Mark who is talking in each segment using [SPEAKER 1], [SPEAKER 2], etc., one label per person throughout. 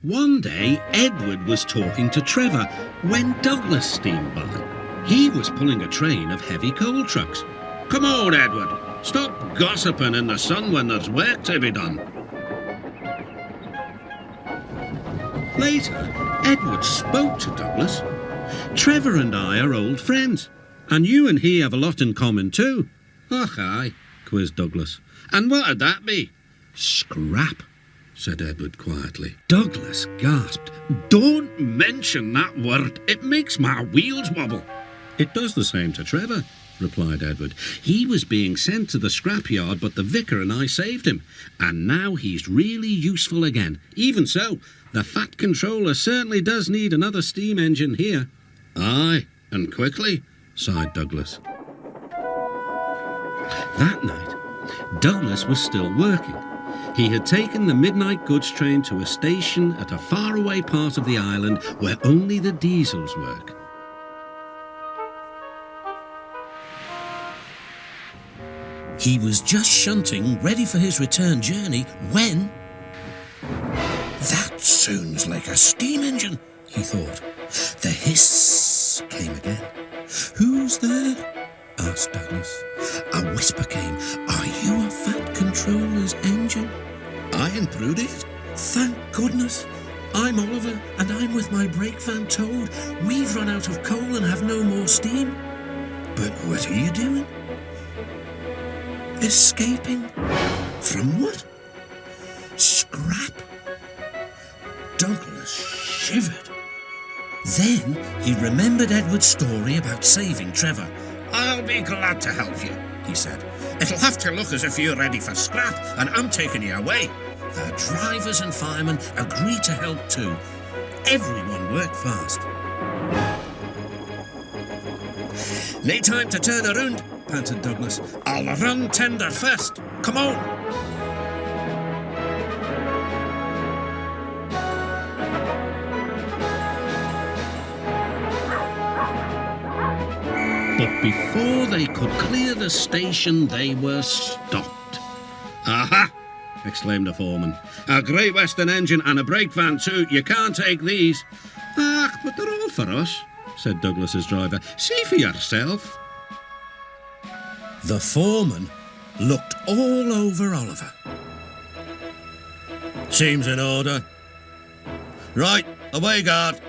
[SPEAKER 1] One day, Edward was talking to Trevor when Douglas steamed by. He was pulling a train of heavy coal trucks. "Come on, Edward. Stop gossiping in the sun when there's work to be done." Later, Edward spoke to Douglas. "Trevor and I are old friends, and you and he have a lot in common too." "Och, aye," quizzed Douglas. "And what'd that be?" "Scrap," said Edward quietly. Douglas gasped. "Don't mention that word. It makes my wheels wobble." "It does the same to Trevor," replied Edward. "He was being sent to the scrapyard, but the vicar and I saved him, and now he's really useful again. Even so, the Fat Controller certainly does need another steam engine here." "Aye, and quickly," sighed Douglas. That night, Douglas was still working. He had taken the midnight goods train to a station at a faraway part of the island where only the diesels work. He was just shunting, ready for his return journey, when... "That sounds like a steam engine," he thought. The hiss came again. "Who's there?" asked Douglas. A whisper came. "Are you a Fat Controller's engine?" "I intruded it." "Thank goodness. I'm Oliver, and I'm with my brake van towed. We've run out of coal and have no more steam." "But what are you doing?" "Escaping." "From what?" "Scrap." Douglas shivered. Then he remembered Edward's story about saving Trevor. "I'll be glad to help you," he said. "It'll have to look as if you're ready for scrap, and I'm taking you away." The drivers and firemen agreed to help too. Everyone worked fast. "No time to turn around," panted Douglas. "I'll run tender first. Come on." But before they could clear the station, they were stopped. "Aha!" exclaimed the foreman. "A Great Western engine and a brake van too. You can't take these." "Ah, but they're all for us," said Douglas's driver. "See for yourself." The foreman looked all over Oliver. "Seems in order." "Right, away, guard."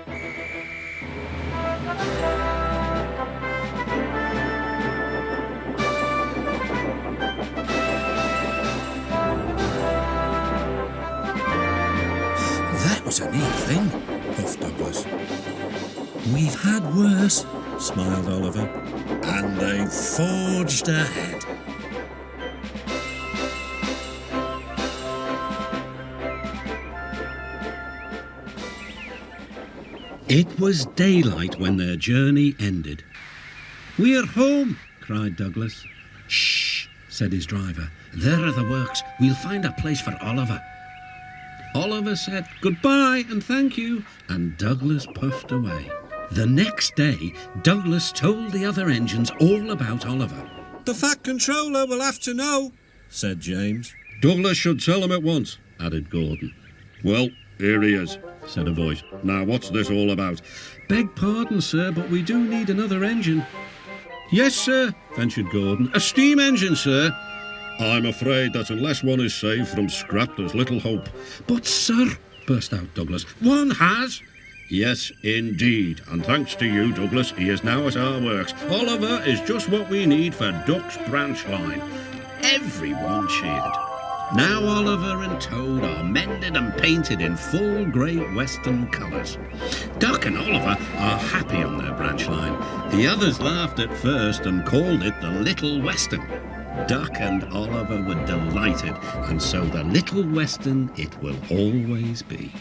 [SPEAKER 1] "That was a neat thing," puffed Douglas. "We've had worse," smiled Oliver. And they forged ahead. It was daylight when their journey ended. "We're home," cried Douglas. "Shh," said his driver. "There are the works. We'll find a place for Oliver." Oliver said goodbye and thank you, and Douglas puffed away. The next day, Douglas told the other engines all about Oliver. "The Fat Controller will have to know," said James. "Douglas should tell him at once," added Gordon. "Well, here he is," said a voice. "Now what's this all about?" "Beg pardon, sir, but we do need another engine." "Yes, sir," ventured Gordon. "A steam engine, sir." "I'm afraid that unless one is saved from scrap, there's little hope." "But, sir," burst out Douglas, "one has." "Yes, indeed, and thanks to you, Douglas, he is now at our works. Oliver is just what we need for Duck's branch line." Everyone cheered. Now Oliver and Toad are mended and painted in full Great Western colours. Duck and Oliver are happy on their branch line. The others laughed at first and called it the Little Western. Duck and Oliver were delighted, and so the Little Western it will always be.